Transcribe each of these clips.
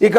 ఇక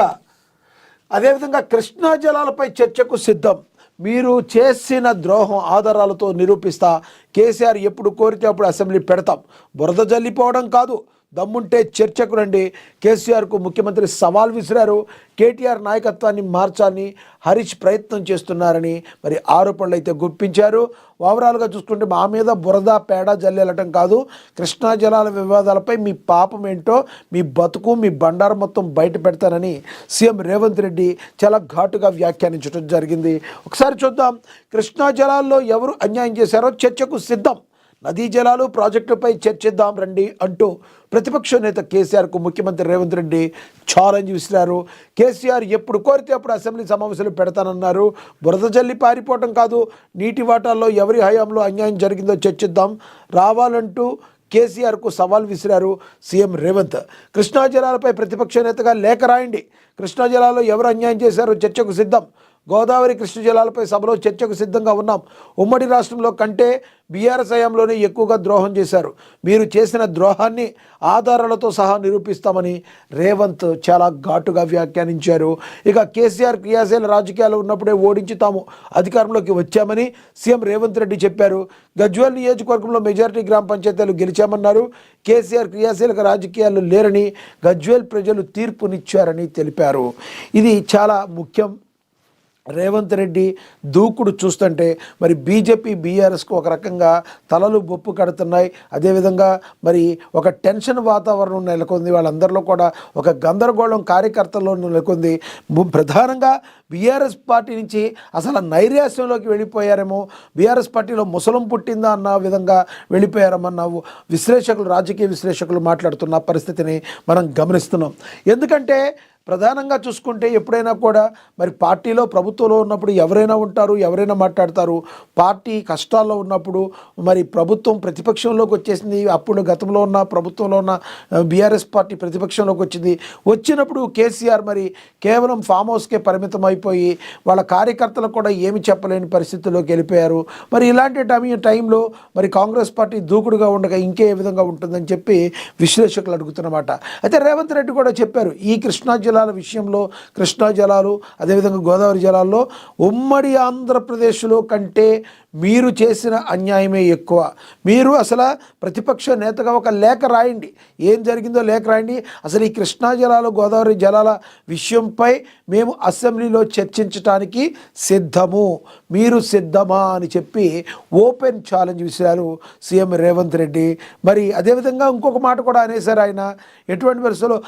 అదేవిధంగా కృష్ణా జలాలపై చర్చకు సిద్ధం. మీరు చేసిన ద్రోహం ఆధారాలతో నిరూపిస్తా. కేసీఆర్ ఎప్పుడు కోరితే అప్పుడు అసెంబ్లీ పెడతాం. బురద జల్లిపోవడం కాదు, దమ్ముంటే చర్చకు రండి. కేసీఆర్కు ముఖ్యమంత్రి సవాల్ విసిరారు. కేటీఆర్ నాయకత్వాన్ని మార్చాలని హరీష్ ప్రయత్నం చేస్తున్నారని మరి ఆరోపణలు అయితే గుప్పించారు. ఓవరాల్గా చూసుకుంటే మా మీద బురద పేడ జల్లేలటం కాదు, కృష్ణా జలాల వివాదాలపై మీ పాపం ఏంటో, మీ బతుకు, మీ బండారం మొత్తం బయట పెడతానని సీఎం రేవంత్ రెడ్డి చాలా ఘాటుగా వ్యాఖ్యానించడం జరిగింది. ఒకసారి చూద్దాం. కృష్ణా జలాల్లో ఎవరు అన్యాయం చేశారో చర్చకు సిద్ధం. నదీ జలాలు ప్రాజెక్టులపై చర్చిద్దాం రండి అంటూ ప్రతిపక్ష నేత కేసీఆర్కు ముఖ్యమంత్రి రేవంత్ రెడ్డి ఛాలెంజ్ విసిరారు. కేసీఆర్ ఎప్పుడు కోరితే అప్పుడు అసెంబ్లీ సమావేశాలు పెడతానన్నారు. బురద జల్లి పారిపోవటం కాదు, నీటి వాటాల్లో ఎవరి హయాంలో అన్యాయం జరిగిందో చర్చిద్దాం రావాలంటూ కేసీఆర్కు సవాల్ విసిరారు సీఎం రేవంత్. కృష్ణా జలాలపై ప్రతిపక్ష నేతగా లేఖ రాయండి. కృష్ణా జలాల్లో ఎవరు అన్యాయం చేశారో చర్చకు సిద్ధం. గోదావరి కృష్ణ జలాలపై సభలో చర్చకు సిద్ధంగా ఉన్నాం. ఉమ్మడి రాష్ట్రంలో కంటే బీఆర్ఎస్ హయాంలోనే ఎక్కువగా ద్రోహం చేశారు. మీరు చేసిన ద్రోహాన్ని ఆధారాలతో సహా నిరూపిస్తామని రేవంత్ చాలా ఘాటుగా వ్యాఖ్యానించారు. ఇక కేసీఆర్ క్రియాశీల రాజకీయాలు ఉన్నప్పుడే ఓడించి తాము అధికారంలోకి వచ్చామని సీఎం రేవంత్ రెడ్డి చెప్పారు. గజ్వేల్ నియోజకవర్గంలో మెజారిటీ గ్రామ పంచాయతీలు గెలిచామన్నారు. కేసీఆర్ క్రియాశీలక రాజకీయాలు లేరని గజ్వేల్ ప్రజలు తీర్పునిచ్చారని తెలిపారు. ఇది చాలా ముఖ్యం. రేవంత్ రెడ్డి దూకుడు చూస్తుంటే మరి బీజేపీ బీఆర్ఎస్కు ఒక రకంగా తలలు బొప్పు కడుతున్నాయి. అదేవిధంగా మరి ఒక టెన్షన్ వాతావరణం నెలకొంది. వాళ్ళందరిలో కూడా ఒక గందరగోళం కార్యకర్తల్లో నెలకొంది. ప్రధానంగా బీఆర్ఎస్ పార్టీ నుంచి అసలు నైరాశ్యంలోకి వెళ్ళిపోయారేమో, బీఆర్ఎస్ పార్టీలో ముసలం పుట్టిందా అన్న విధంగా వెళ్ళిపోయారమన్న విశ్లేషకులు, రాజకీయ విశ్లేషకులు మాట్లాడుతున్న పరిస్థితిని మనం గమనిస్తున్నాం. ఎందుకంటే ప్రధానంగా చూసుకుంటే ఎప్పుడైనా కూడా మరి పార్టీలో ప్రభుత్వంలో ఉన్నప్పుడు ఎవరైనా ఉంటారు, ఎవరైనా మాట్లాడతారు. పార్టీ కష్టాల్లో ఉన్నప్పుడు మరి ప్రభుత్వం ప్రతిపక్షంలోకి వచ్చేసింది. అప్పుడు గతంలో ఉన్న ప్రభుత్వంలో ఉన్న బీఆర్ఎస్ పార్టీ ప్రతిపక్షంలోకి వచ్చింది. వచ్చినప్పుడు కేసీఆర్ మరి కేవలం ఫామ్ హౌస్కే పరిమితం అయిపోయి వాళ్ళ కార్యకర్తలకు కూడా ఏమి చెప్పలేని పరిస్థితుల్లోకి వెళ్ళిపోయారు. మరి ఇలాంటి టైంలో మరి కాంగ్రెస్ పార్టీ దూకుడుగా ఉండగా ఇంకే విధంగా ఉంటుందని చెప్పి విశ్లేషకులు అడుగుతున్నమాట. అయితే రేవంత్ రెడ్డి కూడా చెప్పారు, ఈ కృష్ణా జలాల విషయంలో, కృష్ణా జలాలు అదేవిధంగా గోదావరి జలాల్లో ఉమ్మడి ఆంధ్రప్రదేశ్లో కంటే మీరు చేసిన అన్యాయమే ఎక్కువ. మీరు అసలు ప్రతిపక్ష నేతగా ఒక లేఖ రాయండి, ఏం జరిగిందో లేఖ రాయండి. అసలు ఈ కృష్ణా జలాలు గోదావరి జలాల విషయంపై మేము అసెంబ్లీలో చర్చించడానికి సిద్ధము, మీరు సిద్ధమా అని చెప్పి ఓపెన్ ఛాలెంజ్ విసిరారు సీఎం రేవంత్ రెడ్డి. మరి అదేవిధంగా ఇంకొక మాట కూడా అనేసారు ఆయన. ఎటువంటి పరిస్థితుల్లో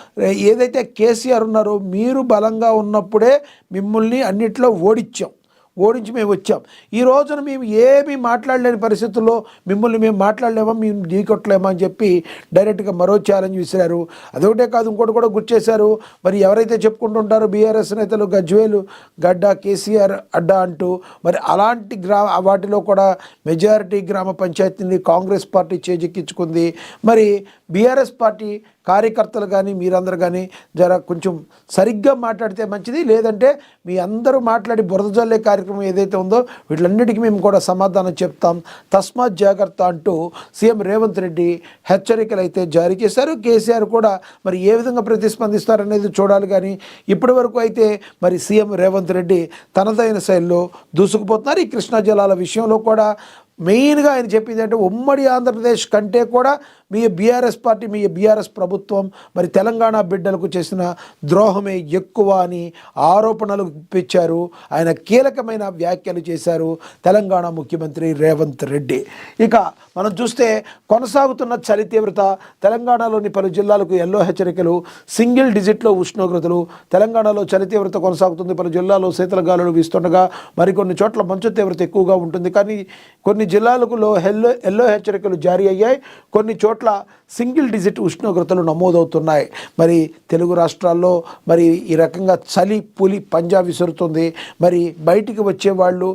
ఏదైతే కేసీఆర్ ఉన్నారో, మీరు బలంగా ఉన్నప్పుడే మిమ్మల్ని అన్నిట్లో ఓడించి మేము వచ్చాం. ఈ రోజున మేము ఏమీ మాట్లాడలేని పరిస్థితుల్లో మిమ్మల్ని మేము మాట్లాడలేమా, మేము ఢీకొట్టలేమా అని చెప్పి డైరెక్ట్గా మరో ఛాలెంజ్ విసిరారు. అదొకటే కాదు, ఇంకోటి కూడా గుర్తు చేశారు. మరి ఎవరైతే చెప్పుకుంటుంటారో బీఆర్ఎస్ నేతలు గజ్వేలు గడ్డ, కేసీఆర్ అడ్డా అంటూ, మరి అలాంటి వాటిలో కూడా మెజారిటీ గ్రామ పంచాయతీని కాంగ్రెస్ పార్టీ చేజెక్కించుకుంది. మరి బీఆర్ఎస్ పార్టీ కార్యకర్తలు కానీ మీరందరూ కానీ కొంచెం సరిగ్గా మాట్లాడితే మంచిది. లేదంటే మీ అందరూ మాట్లాడి బురద జల్లే కార్యక్రమం ఏదైతే ఉందో వీటిలన్నిటికీ మేము కూడా సమాధానం చెప్తాం, తస్మాత్ జాగ్రత్త అంటూ సీఎం రేవంత్ రెడ్డి హెచ్చరికలు అయితే జారీ చేశారు. కేసీఆర్ కూడా మరి ఏ విధంగా ప్రతిస్పందిస్తారనేది చూడాలి. కానీ ఇప్పటి వరకు అయితే మరి సీఎం రేవంత్ రెడ్డి తనదైన శైలిలో దూసుకుపోతున్నారు. ఈ కృష్ణా జలాల విషయంలో కూడా మెయిన్గా ఆయన చెప్పింది అంటే ఉమ్మడి ఆంధ్రప్రదేశ్ కంటే కూడా మీ బీఆర్ఎస్ పార్టీ, మీ బీఆర్ఎస్ ప్రభుత్వం మరి తెలంగాణ బిడ్డలకు చేసిన ద్రోహమే ఎక్కువ అని ఆరోపణలు గుప్పించారు. ఆయన కీలకమైన వ్యాఖ్యలు చేశారు తెలంగాణ ముఖ్యమంత్రి రేవంత్ రెడ్డి. ఇక మనం చూస్తే కొనసాగుతున్న చలి తీవ్రత, తెలంగాణలోని పలు జిల్లాలకు ఎల్లో హెచ్చరికలు, సింగిల్ డిజిట్లో ఉష్ణోగ్రతలు. తెలంగాణలో చలి తీవ్రత కొనసాగుతుంది. పలు జిల్లాల్లో శీతల గాలులు వీస్తుండగా మరికొన్ని చోట్ల మంచు తీవ్రత ఎక్కువగా ఉంటుంది. కానీ కొన్ని జిల్లాలకు ఎల్లో హెచ్చరికలు జారీ అయ్యాయి. కొన్ని చోట్ల సింగిల్ డిజిట్ ఉష్ణోగ్రతలు నమోదవుతున్నాయి. మరి తెలుగు రాష్ట్రాల్లో మరి ఈ రకంగా చలి పులి పంజా విసురుతుంది. మరి బయటికి వచ్చే వాళ్ళు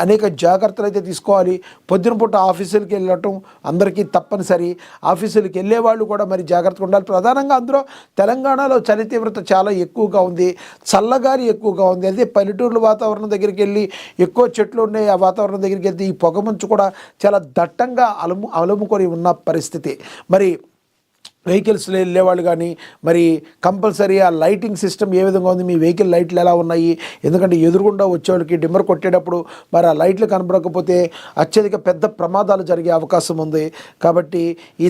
అనేక జాగ్రత్తలు అయితే తీసుకోవాలి. పొద్దున పూట ఆఫీసులకి వెళ్ళటం అందరికీ తప్పనిసరి. ఆఫీసులకి వెళ్ళే వాళ్ళు కూడా మరి జాగ్రత్తగా ఉండాలి. ప్రధానంగా అందులో తెలంగాణలో చలి తీవ్రత చాలా ఎక్కువగా ఉంది, చల్లగాలి ఎక్కువగా ఉంది. అదే పల్లెటూరుల వాతావరణం దగ్గరికి వెళ్ళి, ఎక్కువ చెట్లు ఉన్నాయి ఆ వాతావరణం దగ్గరికి వెళ్తే ఈ పొగమంచు కూడా చాలా దట్టంగా అలుముకొని ఉన్న పరిస్థితి. మరి వెహికల్స్లో వెళ్ళేవాళ్ళు కానీ మరి కంపల్సరీ ఆ లైటింగ్ సిస్టమ్ ఏ విధంగా ఉంది, మీ వెహికల్ లైట్లు ఎలా ఉన్నాయి, ఎందుకంటే ఎదురుగుండా వచ్చేవాళ్ళకి డిమ్మర్ కొట్టేటప్పుడు మరి ఆ లైట్లు కనబడకపోతే అత్యధిక పెద్ద ప్రమాదాలు జరిగే అవకాశం ఉంది. కాబట్టి ఈ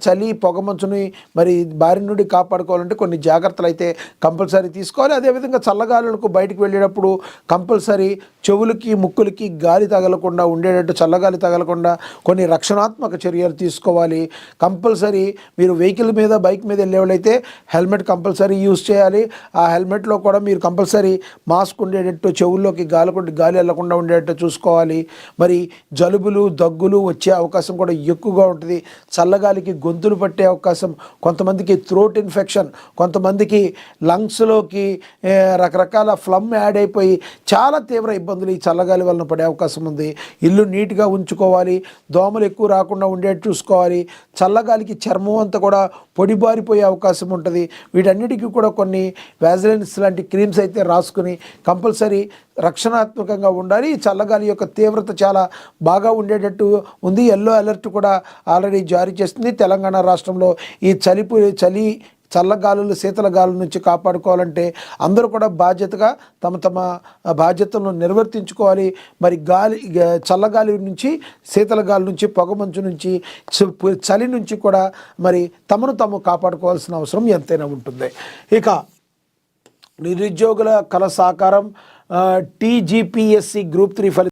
చలి పొగమంచుని మరి బారి నుండి కాపాడుకోవాలంటే కొన్ని జాగ్రత్తలు అయితే కంపల్సరీ తీసుకోవాలి. అదేవిధంగా చల్లగాలులకు బయటికి వెళ్ళేటప్పుడు కంపల్సరీ చెవులకి ముక్కులకి గాలి తగలకుండా ఉండేటట్టు, చల్లగాలి తగలకుండా కొన్ని రక్షణాత్మక చర్యలు తీసుకోవాలి. కంపల్సరీ మీరు వెహికల్ మీద బైక్ మీద వెళ్ళేవాళ్ళైతే హెల్మెట్ కంపల్సరీ యూజ్ చేయాలి. ఆ హెల్మెట్లో కూడా మీరు కంపల్సరీ మాస్క్ ఉండేటట్టు, చెవుల్లోకి గాలి వెళ్ళకుండా ఉండేటట్టు చూసుకోవాలి. మరి జలుబులు దగ్గులు వచ్చే అవకాశం కూడా ఎక్కువగా ఉంటుంది. చల్లగాలికి గొంతులు పట్టే అవకాశం, కొంతమందికి థ్రోట్ ఇన్ఫెక్షన్, కొంతమందికి లంగ్స్లోకి రకరకాల ఫ్లమ్ యాడ్ అయిపోయి చాలా తీవ్ర ఇబ్బందులు ఈ చల్లగాలి వలన పడే అవకాశం ఉంది. ఇల్లు నీట్గా ఉంచుకోవాలి, దోమలు ఎక్కువ రాకుండా ఉండేట్టు చూసుకోవాలి. చల్లగాలికి చర్మం అంతా కూడా పొడిబారిపోయే అవకాశం ఉంటుంది. వీటన్నిటికీ కూడా కొన్ని వ్యాజిలిన్స్ లాంటి క్రీమ్స్ అయితే రాసుకుని కంపల్సరీ రక్షణాత్మకంగా ఉండాలి. ఈ చల్లగాలి యొక్క తీవ్రత చాలా బాగా ఉండేటట్టు ఉంది. ఎల్లో అలర్ట్ కూడా ఆల్రెడీ జారీ చేస్తుంది. తెలంగాణ రాష్ట్రంలో ఈ చల్లగాలులు శీతల గాలుల నుంచి కాపాడుకోవాలంటే అందరూ కూడా బాధ్యతగా తమ బాధ్యతలను నిర్వర్తించుకోవాలి. మరి చల్లగాలి నుంచి, శీతల గాలి నుంచి, పొగమంచు నుంచి, చలి నుంచి కూడా మరి తమను తాము కాపాడుకోవాల్సిన అవసరం ఎంతైనా ఉంటుంది. ఇక నిరుద్యోగుల కల సాకారం, TGPSC గ్రూప్ 3 ఫలితాలు